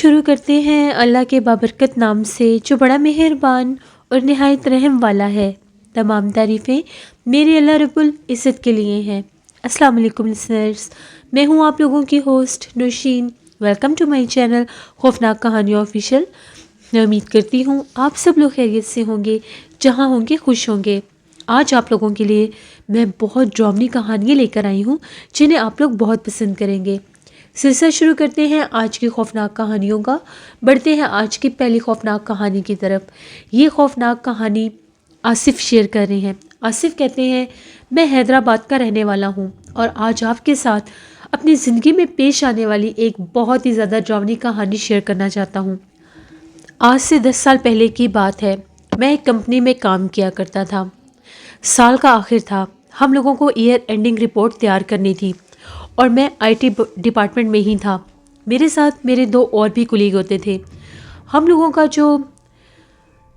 شروع کرتے ہیں اللہ کے بابرکت نام سے جو بڑا مہربان اور نہایت رحم والا ہے۔ تمام تعریفیں میرے اللہ رب العزت کے لیے ہیں۔ السلام علیکم لسنرز، میں ہوں آپ لوگوں کی host Nausheen. Welcome to my channel خوفناک کہانیوں آفیشیل۔ میں امید کرتی ہوں آپ سب لوگ خیریت سے ہوں گے، جہاں ہوں گے خوش ہوں گے۔ آج آپ لوگوں کے لیے میں بہت ڈراؤنی کہانیاں لے کر آئی ہوں جنہیں آپ لوگ بہت پسند کریں گے۔ سلسلہ شروع کرتے ہیں آج کی خوفناک کہانیوں کا۔ بڑھتے ہیں آج کی پہلی خوفناک کہانی کی طرف۔ یہ خوفناک کہانی آصف شیئر کر رہے ہیں۔ آصف کہتے ہیں، میں حیدرآباد کا رہنے والا ہوں اور آج آپ کے ساتھ اپنی زندگی میں پیش آنے والی ایک بہت ہی زیادہ ڈراؤنی کہانی شیئر کرنا چاہتا ہوں۔ آج سے 10 سال پہلے کی بات ہے۔ میں ایک کمپنی میں کام کیا کرتا تھا۔ سال کا آخر تھا۔ ہم لوگوں کو ایئر اینڈنگ رپورٹ تیار کرنی تھی اور میں آئی ٹی ڈپارٹمنٹ میں ہی تھا۔ میرے ساتھ میرے 2 اور بھی کولیگ ہوتے تھے۔ ہم لوگوں کا جو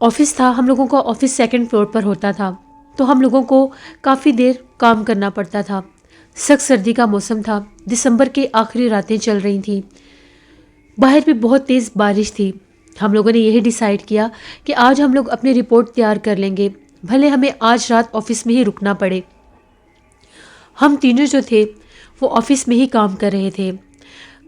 آفس تھا، ہم لوگوں کا آفس 2nd فلور پر ہوتا تھا، تو ہم لوگوں کو کافی دیر کام کرنا پڑتا تھا۔ سخت سردی کا موسم تھا، دسمبر کے آخری راتیں چل رہی تھیں، باہر بھی بہت تیز بارش تھی۔ ہم لوگوں نے یہی ڈیسائیڈ کیا کہ آج ہم لوگ اپنی رپورٹ تیار کر لیں گے، بھلے ہمیں آج رات آفس میں ہی رکنا پڑے۔ ہم تینوں جو تھے وہ آفس میں ہی کام کر رہے تھے۔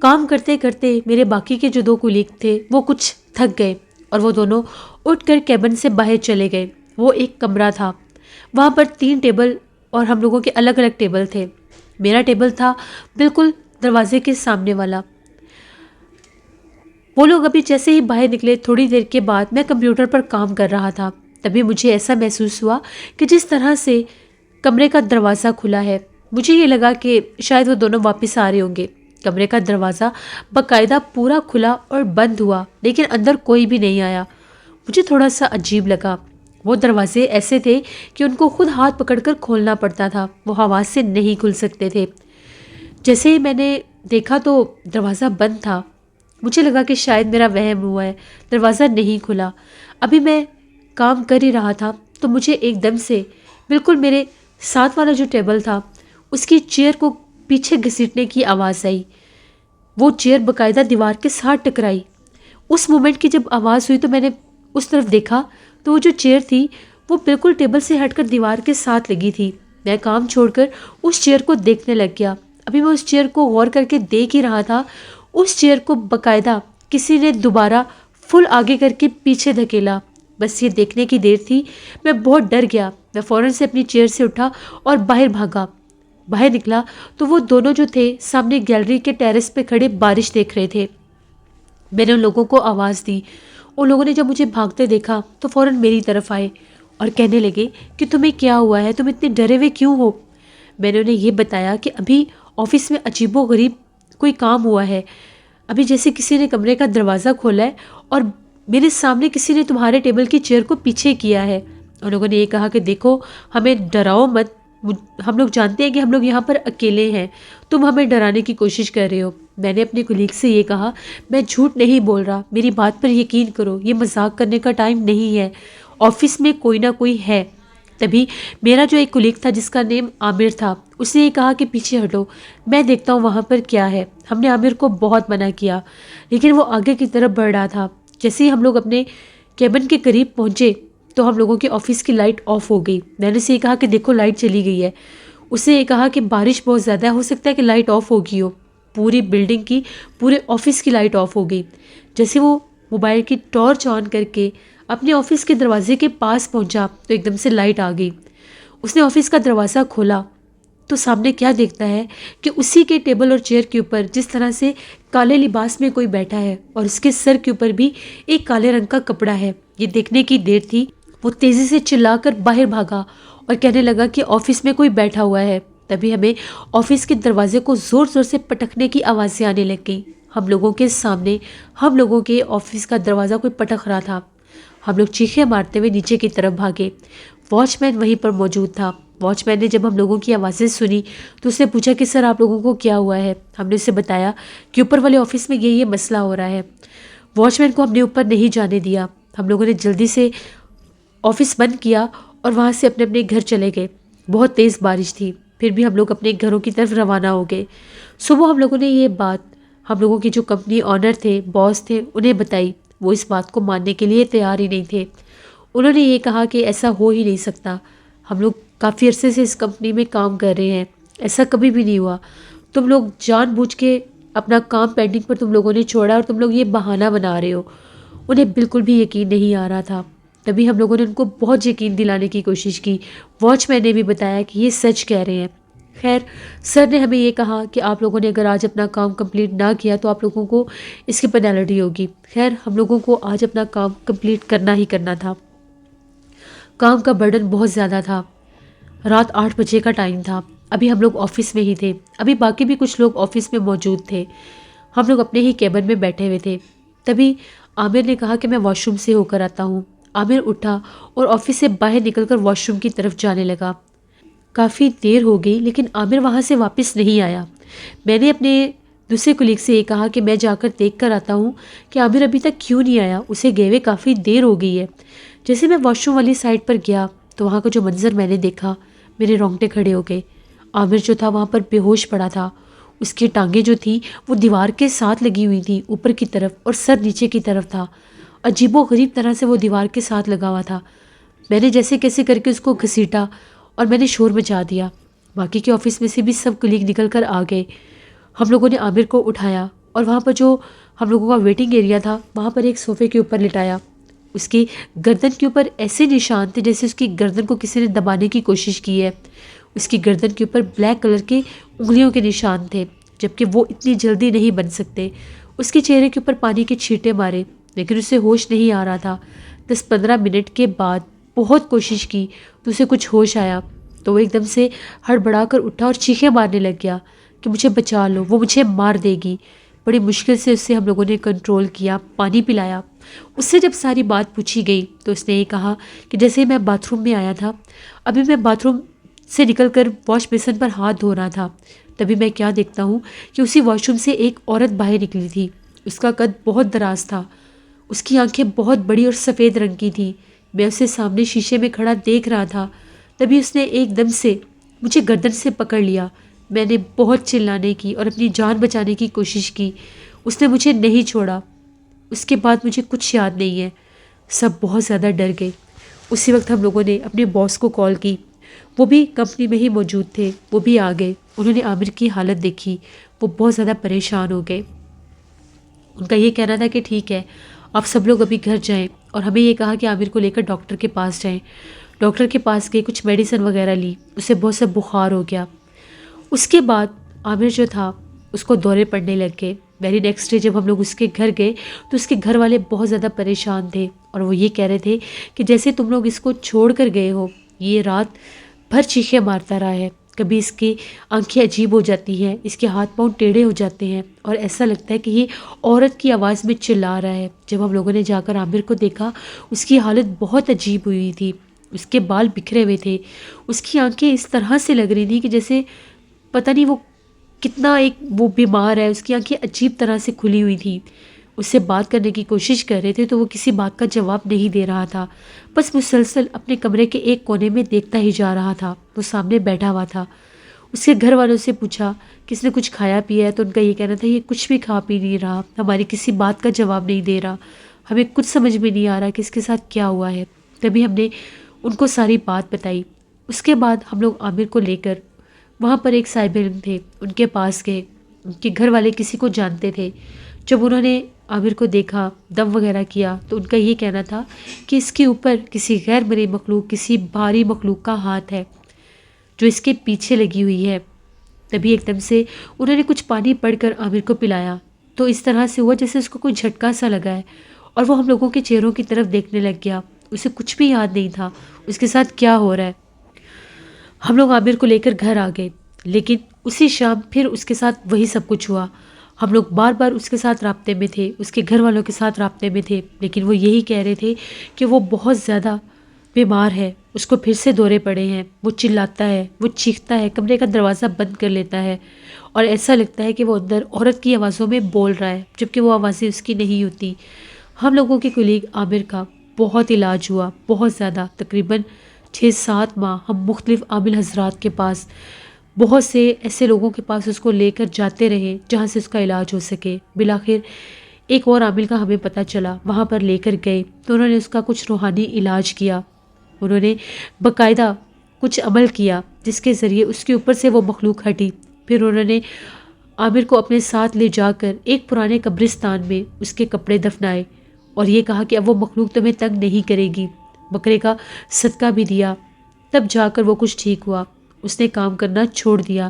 کام کرتے کرتے میرے باقی کے جو 2 کولیگ تھے وہ کچھ تھک گئے اور وہ دونوں اٹھ کر کیبن سے باہر چلے گئے۔ وہ ایک کمرہ تھا، وہاں پر 3 ٹیبل اور ہم لوگوں کے الگ الگ ٹیبل تھے۔ میرا ٹیبل تھا بالکل دروازے کے سامنے والا۔ وہ لوگ ابھی جیسے ہی باہر نکلے، تھوڑی دیر کے بعد میں کمپیوٹر پر کام کر رہا تھا، تبھی مجھے ایسا محسوس ہوا کہ جس طرح سے کمرے کا دروازہ کھلا ہے، مجھے یہ لگا کہ شاید وہ دونوں واپس آ رہے ہوں گے۔ کمرے کا دروازہ باقاعدہ پورا کھلا اور بند ہوا، لیکن اندر کوئی بھی نہیں آیا۔ مجھے تھوڑا سا عجیب لگا۔ وہ دروازے ایسے تھے کہ ان کو خود ہاتھ پکڑ کر کھولنا پڑتا تھا، وہ ہوا سے نہیں کھل سکتے تھے۔ جیسے ہی میں نے دیکھا تو دروازہ بند تھا۔ مجھے لگا کہ شاید میرا وہم ہوا ہے، دروازہ نہیں کھلا۔ ابھی میں کام کر ہی رہا تھا تو مجھے ایک دم سے بالکل میرے ساتھ والا جو ٹیبل تھا اس کی چیئر کو پیچھے گھسیٹنے کی آواز آئی۔ وہ چیئر باقاعدہ دیوار کے ساتھ ٹکرائی۔ اس مومنٹ کی جب آواز ہوئی تو میں نے اس طرف دیکھا تو وہ جو چیئر تھی وہ بالکل ٹیبل سے ہٹ کر دیوار کے ساتھ لگی تھی۔ میں کام چھوڑ کر اس چیئر کو دیکھنے لگ گیا۔ ابھی میں اس چیئر کو غور کر کے دیکھ ہی رہا تھا، اس چیئر کو باقاعدہ کسی نے دوبارہ فل آگے کر کے پیچھے دھکیلا۔ بس یہ دیکھنے کی دیر تھی، میں بہت ڈر گیا۔ میں فوراً سے اپنی چیئر سے اٹھا اور باہر بھاگا۔ باہر نکلا تو وہ دونوں جو تھے سامنے گیلری کے ٹیرس پہ کھڑے بارش دیکھ رہے تھے۔ میں نے ان لوگوں کو آواز دی۔ ان لوگوں نے جب مجھے بھاگتے دیکھا تو فوراً میری طرف آئے اور کہنے لگے کہ تمہیں کیا ہوا ہے، تم اتنے ڈرے ہوئے کیوں ہو؟ میں نے انہیں یہ بتایا کہ ابھی آفس میں عجیب و غریب کوئی کام ہوا ہے، ابھی جیسے کسی نے کمرے کا دروازہ کھولا ہے اور میرے سامنے کسی نے تمہارے ٹیبل کی چیئر کو پیچھے کیا ہے۔ ان لوگوں نے یہ کہا کہ دیکھو ہمیں ڈراؤ مت، ہم لوگ جانتے ہیں کہ ہم لوگ یہاں پر اکیلے ہیں، تم ہمیں ڈرانے کی کوشش کر رہے ہو۔ میں نے اپنے کولیگ سے یہ کہا، میں جھوٹ نہیں بول رہا، میری بات پر یقین کرو، یہ مذاق کرنے کا ٹائم نہیں ہے، آفس میں کوئی نہ کوئی ہے۔ تبھی میرا جو ایک کولیگ تھا جس کا نیم عامر تھا، اس نے یہ کہا کہ پیچھے ہٹو، میں دیکھتا ہوں وہاں پر کیا ہے۔ ہم نے عامر کو بہت منع کیا لیکن وہ آگے کی طرف بڑھ رہا تھا۔ جیسے ہی ہم لوگ اپنے کیبن کے قریب پہنچے تو ہم لوگوں کے آفس کی لائٹ آف ہو گئی۔ میں نے اسے یہ کہا کہ دیکھو لائٹ چلی گئی ہے۔ اس نے یہ کہا کہ بارش بہت زیادہ ہو سکتا ہے کہ لائٹ آف ہو گئی ہو۔ پوری بلڈنگ کی، پورے آفس کی لائٹ آف ہو گئی۔ جیسے وہ موبائل کی ٹارچ آن کر کے اپنے آفس کے دروازے کے پاس پہنچا تو ایک دم سے لائٹ آ گئی۔ اس نے آفس کا دروازہ کھولا تو سامنے کیا دیکھتا ہے کہ اسی کے ٹیبل اور چیئر کے اوپر جس طرح سے کالے لباس میں کوئی بیٹھا ہے اور اس کے سر کے اوپر بھی ایک کالے رنگ کا کپڑا ہے۔ یہ دیکھنے کی دیر تھی، وہ تیزی سے چلا کر باہر بھاگا اور کہنے لگا کہ آفس میں کوئی بیٹھا ہوا ہے۔ تبھی ہمیں آفس کے دروازے کو زور زور سے پٹکنے کی آوازیں آنے لگ گئیں۔ ہم لوگوں کے سامنے ہم لوگوں کے آفس کا دروازہ کوئی پٹک رہا تھا۔ ہم لوگ چیخیں مارتے ہوئے نیچے کی طرف بھاگے۔ واچ مین وہیں پر موجود تھا۔ واچ مین نے جب ہم لوگوں کی آوازیں سنی تو اس نے پوچھا کہ سر آپ لوگوں کو کیا ہوا ہے؟ ہم نے اسے بتایا کہ اوپر والے آفس میں یہ مسئلہ ہو رہا ہے۔ واچ مین کو ہم نے اوپر نہیں جانے دیا۔ ہم لوگوں نے جلدی سے آفس بند کیا اور وہاں سے اپنے اپنے گھر چلے گئے۔ بہت تیز بارش تھی، پھر بھی ہم لوگ اپنے گھروں کی طرف روانہ ہو گئے۔ صبح ہم لوگوں نے یہ بات ہم لوگوں کی جو کمپنی آنر تھے، باس تھے، انہیں بتائی، وہ اس بات کو ماننے کے لیے تیار ہی نہیں تھے۔ انہوں نے یہ کہا کہ ایسا ہو ہی نہیں سکتا، ہم لوگ کافی عرصے سے اس کمپنی میں کام کر رہے ہیں، ایسا کبھی بھی نہیں ہوا، تم لوگ جان بوجھ کے اپنا کام پینڈنگ پر تم لوگوں نے چھوڑا اور تم لوگ یہ بہانہ بنا رہے ہو۔ انہیں بالکل بھی یقین نہیں آ رہا تھا۔ تبھی ہم لوگوں نے ان کو بہت یقین دلانے کی کوشش کی، واچ مین نے بھی بتایا کہ یہ سچ کہہ رہے ہیں۔ خیر، سر نے ہمیں یہ کہا کہ آپ لوگوں نے اگر آج اپنا کام کمپلیٹ نہ کیا تو آپ لوگوں کو اس کی پینالٹی ہوگی۔ خیر، ہم لوگوں کو آج اپنا کام کمپلیٹ کرنا ہی کرنا تھا۔ کام کا برڈن بہت زیادہ تھا۔ رات 8 بجے کا ٹائم تھا، ابھی ہم لوگ آفس میں ہی تھے، ابھی باقی بھی کچھ لوگ آفس میں موجود تھے، ہم لوگ اپنے ہی کیبن میں بیٹھے ہوئے تھے۔ تبھی عامر نے کہا کہ میں واش روم سے ہو کر آتا ہوں۔ عامر اٹھا اور آفس سے باہر نکل کر واش روم کی طرف جانے لگا۔ کافی دیر ہو گئی لیکن عامر وہاں سے واپس نہیں آیا۔ میں نے اپنے دوسرے کلیگ سے یہ کہا کہ میں جا کر دیکھ کر آتا ہوں کہ عامر ابھی تک کیوں نہیں آیا، اسے گئے ہوئے کافی دیر ہو گئی ہے۔ جیسے میں واش روم والی سائڈ پر گیا تو وہاں کا جو منظر میں نے دیکھا، میرے رونگٹے کھڑے ہو گئے۔ عامر جو تھا وہاں پر بے ہوش پڑا تھا، اس کی ٹانگیں جو تھیں وہ دیوار کے ساتھ لگی ہوئی تھی اوپر کی طرف، اور سر نیچے کی طرف تھا، عجیب و غریب طرح سے وہ دیوار کے ساتھ لگا ہوا تھا۔ میں نے جیسے کیسے کر کے اس کو گھسیٹا اور میں نے شور مچا دیا۔ باقی کے آفس میں سے بھی سب کلیگ نکل کر آ گئے۔ ہم لوگوں نے عامر کو اٹھایا اور وہاں پر جو ہم لوگوں کا ویٹنگ ایریا تھا وہاں پر ایک صوفے کے اوپر لٹایا۔ اس کی گردن کے اوپر ایسے نشان تھے جیسے اس کی گردن کو کسی نے دبانے کی کوشش کی ہے۔ اس کی گردن کے اوپر بلیک کلر کے انگلیوں کے نشان تھے، جبکہ وہ اتنی جلدی نہیں بن سکتے۔ اس کے چہرے کے اوپر پانی کے چھینٹے مارے لیکن اسے ہوش نہیں آ رہا تھا۔ 10-15 منٹ کے بعد بہت کوشش کی تو اسے کچھ ہوش آیا تو وہ ایک دم سے ہڑبڑا کر اٹھا اور چیخیں مارنے لگ گیا کہ مجھے بچا لو، وہ مجھے مار دے گی۔ بڑی مشکل سے اسے ہم لوگوں نے کنٹرول کیا، پانی پلایا۔ اس سے جب ساری بات پوچھی گئی تو اس نے یہ کہا کہ جیسے میں باتھ روم میں آیا تھا، ابھی میں باتھ روم سے نکل کر واش بیسن پر ہاتھ دھو رہا تھا، تبھی میں کیا دیکھتا ہوں کہ اسی واش روم سے ایک عورت باہر نکلی تھی۔ اس کا قد بہت دراز تھا، اس کی آنکھیں بہت بڑی اور سفید رنگ کی تھیں۔ میں اسے سامنے شیشے میں کھڑا دیکھ رہا تھا، تبھی اس نے ایک دم سے مجھے گردن سے پکڑ لیا۔ میں نے بہت چلانے کی اور اپنی جان بچانے کی کوشش کی، اس نے مجھے نہیں چھوڑا۔ اس کے بعد مجھے کچھ یاد نہیں ہے، سب بہت زیادہ ڈر گئے۔ اسی وقت ہم لوگوں نے اپنے باس کو کال کی، وہ بھی کمپنی میں ہی موجود تھے، وہ بھی آ گئے۔ انہوں نے عامر کی حالت دیکھی، وہ بہت زیادہ پریشان ہو گئے۔ ان کا یہ کہنا تھا کہ ٹھیک ہے، آپ سب لوگ ابھی گھر جائیں، اور ہمیں یہ کہا کہ عامر کو لے کر ڈاکٹر کے پاس جائیں۔ ڈاکٹر کے پاس گئے، کچھ میڈیسن وغیرہ لی، اسے بہت سا بخار ہو گیا۔ اس کے بعد عامر جو تھا اس کو دورے پڑنے لگ گئے۔ ویری نیکسٹ ڈے جب ہم لوگ اس کے گھر گئے تو اس کے گھر والے بہت زیادہ پریشان تھے، اور وہ یہ کہہ رہے تھے کہ جیسے تم لوگ اس کو چھوڑ کر گئے ہو، یہ رات بھر چیخیں مارتا رہا ہے، کبھی اس کی آنکھیں عجیب ہو جاتی ہیں، اس کے ہاتھ پاؤں ٹیڑھے ہو جاتے ہیں، اور ایسا لگتا ہے کہ یہ عورت کی آواز میں چلا رہا ہے۔ جب ہم لوگوں نے جا کر عامر کو دیکھا، اس کی حالت بہت عجیب ہوئی تھی، اس کے بال بکھرے ہوئے تھے، اس کی آنکھیں اس طرح سے لگ رہی تھی کہ جیسے پتہ نہیں وہ کتنا وہ بیمار ہے۔ اس کی آنکھیں عجیب طرح سے کھلی ہوئی تھی۔ اس سے بات کرنے کی کوشش کر رہے تھے تو وہ کسی بات کا جواب نہیں دے رہا تھا، بس مسلسل اپنے کمرے کے ایک کونے میں دیکھتا ہی جا رہا تھا۔ وہ سامنے بیٹھا ہوا تھا۔ اس کے گھر والوں سے پوچھا کہ اس نے کچھ کھایا پیا ہے، تو ان کا یہ کہنا تھا یہ کچھ بھی کھا پی نہیں رہا، ہماری کسی بات کا جواب نہیں دے رہا، ہمیں کچھ سمجھ میں نہیں آ رہا کہ اس کے ساتھ کیا ہوا ہے۔ تبھی ہم نے ان کو ساری بات بتائی۔ اس کے بعد ہم لوگ عامر کو لے کر وہاں پر ایک صاحب علم تھے، ان کے پاس گئے۔ ان کے گھر والے کسی کو جانتے تھے۔ جب انہوں نے عامر کو دیکھا، دم وغیرہ کیا، تو ان کا یہ کہنا تھا کہ اس کے اوپر کسی غیر مرئی مخلوق، کسی بھاری مخلوق کا ہاتھ ہے جو اس کے پیچھے لگی ہوئی ہے۔ تبھی ایک دم سے انہوں نے کچھ پانی پڑھ کر عامر کو پلایا، تو اس طرح سے ہوا جیسے اس کو کوئی جھٹکا سا لگا ہے، اور وہ ہم لوگوں کے چہروں کی طرف دیکھنے لگ گیا۔ اسے کچھ بھی یاد نہیں تھا اس کے ساتھ کیا ہو رہا ہے۔ ہم لوگ عامر کو لے کر گھر آ گئے، لیکن اسی شام پھر اس کے ساتھ وہی سب کچھ ہوا۔ ہم لوگ بار بار اس کے ساتھ رابطے میں تھے، اس کے گھر والوں کے ساتھ رابطے میں تھے، لیکن وہ یہی کہہ رہے تھے کہ وہ بہت زیادہ بیمار ہے، اس کو پھر سے دورے پڑے ہیں، وہ چلاتا ہے، وہ چیختا ہے، کمرے کا دروازہ بند کر لیتا ہے، اور ایسا لگتا ہے کہ وہ اندر عورت کی آوازوں میں بول رہا ہے، جبکہ وہ آوازیں اس کی نہیں ہوتی۔ ہم لوگوں کے کلیگ عامر کا بہت علاج ہوا، بہت زیادہ، تقریباً 6-7 ماہ ہم مختلف عامل حضرات کے پاس بہت سے ایسے لوگوں کے پاس اس کو لے کر جاتے رہے جہاں سے اس کا علاج ہو سکے۔ بالآخر ایک اور عامل کا ہمیں پتہ چلا، وہاں پر لے کر گئے تو انہوں نے اس کا کچھ روحانی علاج کیا، انہوں نے باقاعدہ کچھ عمل کیا جس کے ذریعے اس کے اوپر سے وہ مخلوق ہٹی۔ پھر انہوں نے عامر کو اپنے ساتھ لے جا کر ایک پرانے قبرستان میں اس کے کپڑے دفنائے اور یہ کہا کہ اب وہ مخلوق تمہیں تنگ نہیں کرے گی، بکرے کا صدقہ بھی دیا، تب جا کر وہ کچھ ٹھیک ہوا، اس نے کام کرنا چھوڑ دیا۔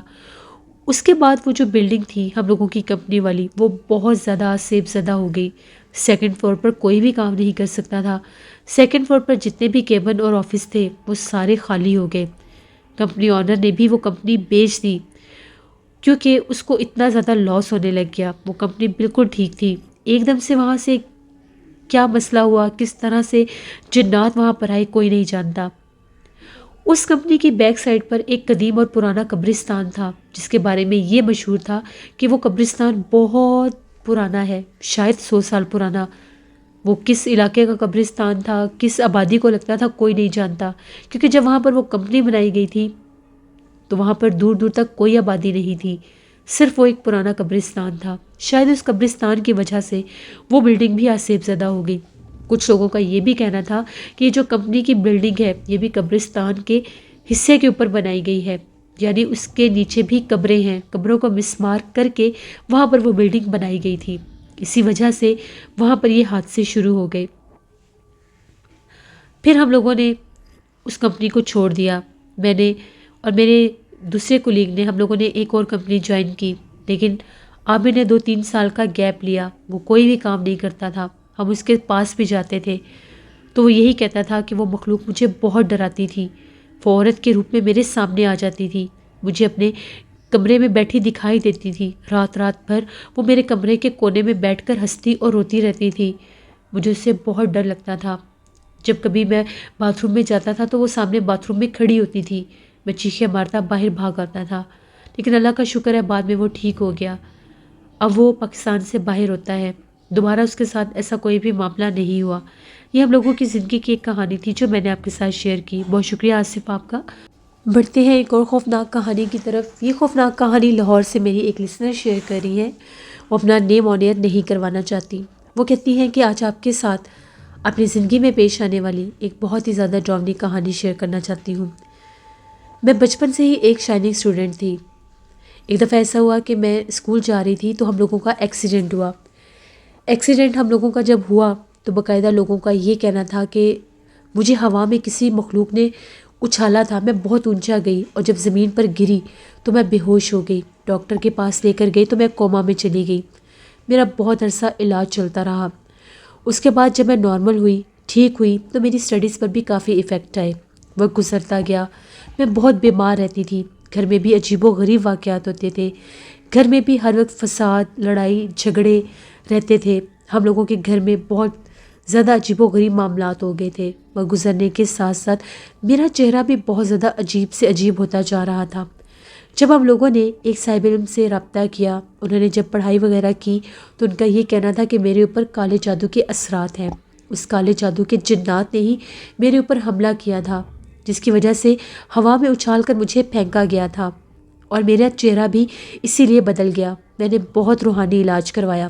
اس کے بعد وہ جو بلڈنگ تھی ہم لوگوں کی کمپنی والی، وہ بہت زیادہ سیب زدہ ہو گئی۔ سیکنڈ فلور پر کوئی بھی کام نہیں کر سکتا تھا، سیکنڈ فلور پر جتنے بھی کیبن اور آفس تھے وہ سارے خالی ہو گئے۔ کمپنی آنر نے بھی وہ کمپنی بیچ دی کیونکہ اس کو اتنا زیادہ لاس ہونے لگ گیا۔ وہ کمپنی بالکل ٹھیک تھی، ایک دم سے وہاں سے کیا مسئلہ ہوا، کس طرح سے جنات وہاں پر آئے، کوئی نہیں جانتا۔ اس کمپنی کی بیک سائڈ پر ایک قدیم اور پرانا قبرستان تھا جس کے بارے میں یہ مشہور تھا کہ وہ قبرستان بہت پرانا ہے، شاید 100 سال پرانا۔ وہ کس علاقے کا قبرستان تھا، کس آبادی کو لگتا تھا، کوئی نہیں جانتا، کیونکہ جب وہاں پر وہ کمپنی بنائی گئی تھی تو وہاں پر دور دور تک کوئی آبادی نہیں تھی، صرف وہ ایک پرانا قبرستان تھا۔ شاید اس قبرستان کی وجہ سے وہ بلڈنگ بھی آسیب زدہ ہو گئی۔ کچھ لوگوں کا یہ بھی کہنا تھا کہ یہ جو کمپنی کی بلڈنگ ہے یہ بھی قبرستان کے حصے کے اوپر بنائی گئی ہے، یعنی اس کے نیچے بھی قبریں ہیں، قبروں کو مسمار کر کے وہاں پر وہ بلڈنگ بنائی گئی تھی، اسی وجہ سے وہاں پر یہ حادثے شروع ہو گئے۔ پھر ہم لوگوں نے اس کمپنی کو چھوڑ دیا، میں نے اور میرے دوسرے کولیگ نے، ہم لوگوں نے ایک اور کمپنی جوائن کی، لیکن عامر نے 2-3 سال کا گیپ لیا، وہ کوئی بھی کام نہیں کرتا تھا۔ ہم اس کے پاس بھی جاتے تھے تو وہ یہی کہتا تھا کہ وہ مخلوق مجھے بہت ڈراتی تھی، وہ عورت کے روپ میں میرے سامنے آ جاتی تھی، مجھے اپنے کمرے میں بیٹھی دکھائی دیتی تھی، رات رات بھر وہ میرے کمرے کے کونے میں بیٹھ کر ہنستی اور روتی رہتی تھی، مجھے اس سے بہت ڈر لگتا تھا۔ جب کبھی میں باتھ روم میں جاتا تھا تو وہ سامنے باتھ روم میں کھڑی ہوتی تھی، میں چیخیں مارتا باہر بھاگ آتا تھا، لیکن اللہ کا شکر ہے بعد میں وہ ٹھیک ہو گیا، اب وہ پاکستان سے باہر ہوتا ہے، دوبارہ اس کے ساتھ ایسا کوئی بھی معاملہ نہیں ہوا۔ یہ ہم لوگوں کی زندگی کی ایک کہانی تھی جو میں نے آپ کے ساتھ شیئر کی۔ بہت شکریہ آصف آپ کا۔ بڑھتے ہیں ایک اور خوفناک کہانی کی طرف۔ یہ خوفناک کہانی لاہور سے میری ایک لسنر شیئر کر رہی ہے، وہ اپنا نیم آن ایئر نہیں کروانا چاہتی۔ وہ کہتی ہیں کہ آج آپ کے ساتھ اپنی زندگی میں پیش آنے والی ایک بہت ہی زیادہ ڈراؤنی کہانی شیئر کرنا چاہتی ہوں۔ میں بچپن سے ہی ایک شائننگ اسٹوڈنٹ تھی۔ ایک دفعہ ایسا ہوا کہ میں اسکول جا رہی تھی تو ہم لوگوں کا ایکسیڈنٹ ہوا۔ ایکسیڈنٹ ہم لوگوں کا جب ہوا تو باقاعدہ لوگوں کا یہ کہنا تھا کہ مجھے ہوا میں کسی مخلوق نے اچھالا تھا، میں بہت اونچا گئی اور جب زمین پر گری تو میں بے ہوش ہو گئی، ڈاکٹر کے پاس لے کر گئی تو میں کوما میں چلی گئی، میرا بہت عرصہ علاج چلتا رہا۔ اس کے بعد جب میں نارمل ہوئی، ٹھیک ہوئی، تو میری اسٹڈیز پر بھی کافی ایفیکٹ آئے، وقت گزرتا گیا، میں بہت بیمار رہتی تھی، گھر میں بھی عجیب و غریب واقعات ہوتے تھے، گھر میں بھی ہر وقت فساد، لڑائی جھگڑے رہتے تھے، ہم لوگوں کے گھر میں بہت زیادہ عجیب و غریب معاملات ہو گئے تھے۔ وقت گزرنے کے ساتھ ساتھ میرا چہرہ بھی بہت زیادہ عجیب سے عجیب ہوتا جا رہا تھا۔ جب ہم لوگوں نے ایک صاحب علم سے رابطہ کیا، انہوں نے جب پڑھائی وغیرہ کی تو ان کا یہ کہنا تھا کہ میرے اوپر کالے جادو کے اثرات ہیں، اس کالے جادو کے جنات نے ہی میرے اوپر حملہ کیا تھا، جس کی وجہ سے ہوا میں اچھال کر مجھے پھینکا گیا تھا اور میرا چہرہ بھی اسی لیے بدل گیا۔ میں نے بہت روحانی علاج کروایا،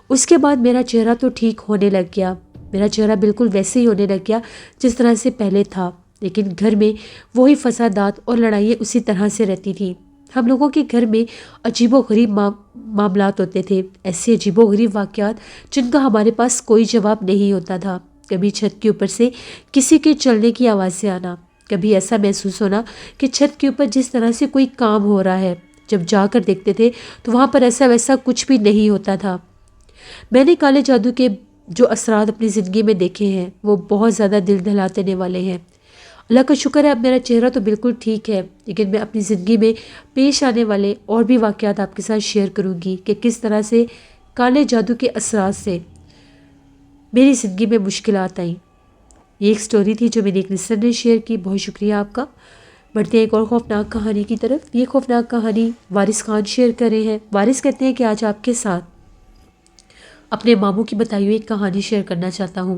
اس کے بعد میرا چہرہ تو ٹھیک ہونے لگ گیا، میرا چہرہ بالکل ویسے ہی ہونے لگ گیا جس طرح سے پہلے تھا، لیکن گھر میں وہی فسادات اور لڑائیاں اسی طرح سے رہتی تھیں۔ ہم لوگوں کے گھر میں عجیب و غریب معاملات ہوتے تھے، ایسے عجیب و غریب واقعات جن کا ہمارے پاس کوئی جواب نہیں ہوتا تھا۔ کبھی چھت کے اوپر سے کسی کے چلنے کی آوازیں آنا، کبھی ایسا محسوس ہونا کہ چھت کے اوپر جس طرح سے کوئی کام ہو رہا ہے، جب جا کر دیکھتے تھے تو وہاں پر ایسا ویسا کچھ بھی نہیں ہوتا تھا۔ میں نے کالے جادو کے جو اثرات اپنی زندگی میں دیکھے ہیں وہ بہت زیادہ دل دہلا دینے والے ہیں۔ اللہ کا شکر ہے اب میرا چہرہ تو بالکل ٹھیک ہے، لیکن میں اپنی زندگی میں پیش آنے والے اور بھی واقعات آپ کے ساتھ شیئر کروں گی کہ کس طرح سے کالے جادو کے اثرات سے میری زندگی میں مشکلات آئیں۔ یہ ایک سٹوری تھی جو میری ایک لسنر نے شیئر کی، بہت شکریہ آپ کا۔ بڑھتے ہیں ایک اور خوفناک کہانی کی طرف۔ یہ خوفناک کہانی وارث خان شیئر کر رہے ہیں۔ وارث کہتے ہیں کہ آج آپ کے ساتھ اپنے ماموں کی بتائی ہوئی ایک کہانی شیئر کرنا چاہتا ہوں۔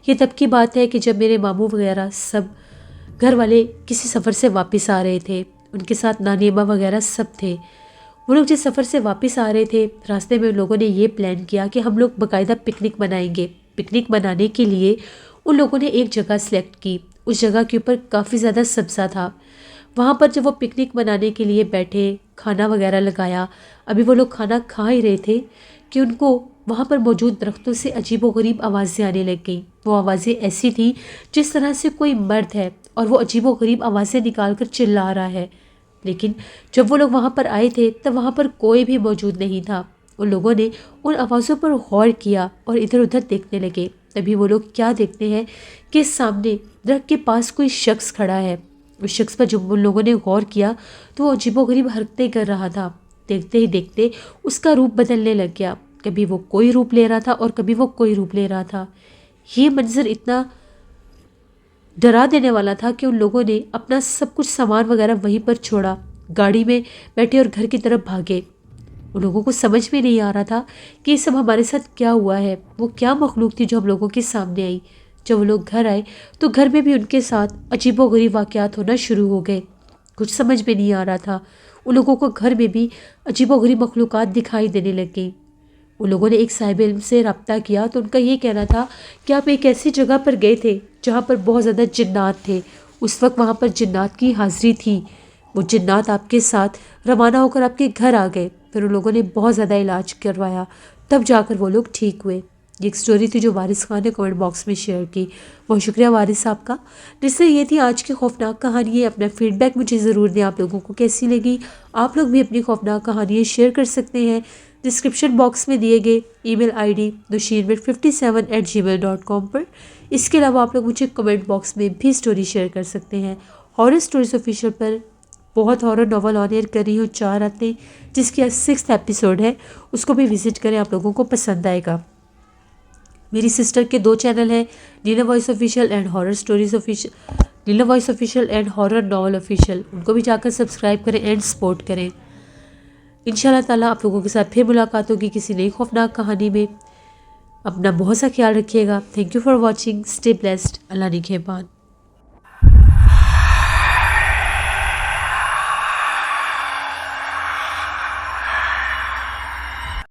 یہ تب کی بات ہے کہ جب میرے ماموں وغیرہ سب گھر والے کسی سفر سے واپس آ رہے تھے، ان کے ساتھ نانی اماں وغیرہ سب تھے۔ وہ لوگ جس سفر سے واپس آ رہے تھے، راستے میں ان لوگوں نے یہ پلان کیا کہ ہم لوگ باقاعدہ پکنک منائیں گے۔ پکنک منانے کے لیے ان لوگوں نے ایک جگہ سلیکٹ کی۔ اس جگہ کے اوپر کافی زیادہ سبزہ تھا۔ وہاں پر جب وہ پکنک منانے کے لیے بیٹھے، کھانا وغیرہ لگایا، ابھی وہ لوگ کھانا کھا ہی رہے تھے کہ ان کو وہاں پر موجود درختوں سے عجیب و غریب آوازیں آنے لگ گئیں۔ وہ آوازیں ایسی تھیں جس طرح سے کوئی مرد ہے اور وہ عجیب و غریب آوازیں نکال کر چلا رہا ہے۔ لیکن جب وہ لوگ وہاں پر آئے تھے تب وہاں پر کوئی بھی موجود نہیں تھا۔ ان لوگوں نے ان آوازوں پر غور کیا اور ادھر ادھر دیکھنے لگے۔ تبھی وہ لوگ کیا دیکھتے ہیں کہ سامنے درخت کے پاس کوئی شخص کھڑا ہے۔ اس شخص پر جب ان لوگوں نے غور کیا تو وہ عجیب و غریب حرکتیں کر رہا تھا۔ دیکھتے ہی دیکھتے اس کا روپ بدلنے لگ گیا۔ کبھی وہ کوئی روپ لے رہا تھا اور کبھی وہ کوئی روپ لے رہا تھا۔ یہ منظر اتنا ڈرا دینے والا تھا کہ ان لوگوں نے اپنا سب کچھ سامان وغیرہ وہیں پر چھوڑا، گاڑی میں بیٹھے اور گھر کی طرف بھاگے۔ ان لوگوں کو سمجھ میں نہیں آ رہا تھا کہ یہ سب ہمارے ساتھ کیا ہوا ہے۔ وہ کیا مخلوق تھی جو ہم لوگوں کے سامنے آئی۔ جب وہ لوگ گھر آئے تو گھر میں بھی ان کے ساتھ عجیب و غریب واقعات ہونا شروع ہو گئے۔ کچھ سمجھ میں نہیں آ رہا تھا۔ ان لوگوں کو گھر میں بھی عجیب و غریب مخلوقات دکھائی دینے لگ گئیں۔ ان لوگوں نے ایک صاحب علم سے رابطہ کیا تو ان کا یہ کہنا تھا کہ آپ ایک ایسی جگہ پر گئے تھے جہاں پر بہت زیادہ جنات تھے۔ اس وقت وہاں پر جنات کی حاضری تھی۔ وہ جنات آپ کے ساتھ روانہ ہو کر آپ کے گھر آ گئے۔ پھر ان لوگوں نے بہت زیادہ علاج کروایا، تب جا کر وہ لوگ ٹھیک ہوئے۔ یہ ایک سٹوری تھی جو وارث خان نے کمنٹ باکس میں شیئر کی۔ بہت شکریہ وارث صاحب کا۔ جس سے یہ تھی آج کی خوفناک کہانی۔ اپنا فیڈ بیک مجھے ضرور دیں، آپ لوگوں کو کیسی لگی۔ آپ لوگ بھی اپنی خوفناک کہانیاں شیئر کر سکتے ہیں ڈسکرپشن باکس میں دیے گئے ای میل آئی ڈی nusheermit57@gmail.com پر۔ اس کے علاوہ آپ لوگ مجھے کمنٹ باکس میں بھی سٹوری شیئر کر سکتے ہیں۔ ہارر سٹوریز آفیشیل پر بہت ہارر ناول آن ایئر کر رہی ہوں 4 راتیں، جس کی 6th ایپیسوڈ ہے، اس کو بھی وزٹ کریں، آپ لوگوں کو پسند آئے گا۔ میری سسٹر کے 2 چینل ہیں، Neela voice official and horror stories official, Neela voice official and horror novel official. ان کو بھی جا کر سبسکرائب کریں اینڈ سپورٹ کریں۔ انشاءاللہ تعالیٰ آپ لوگوں کے ساتھ پھر ملاقات ہوگی کسی نئی خوفناک کہانی میں۔ اپنا بہت سا خیال رکھیے گا۔ Thank you for watching. Stay blessed. Allah نگہبان۔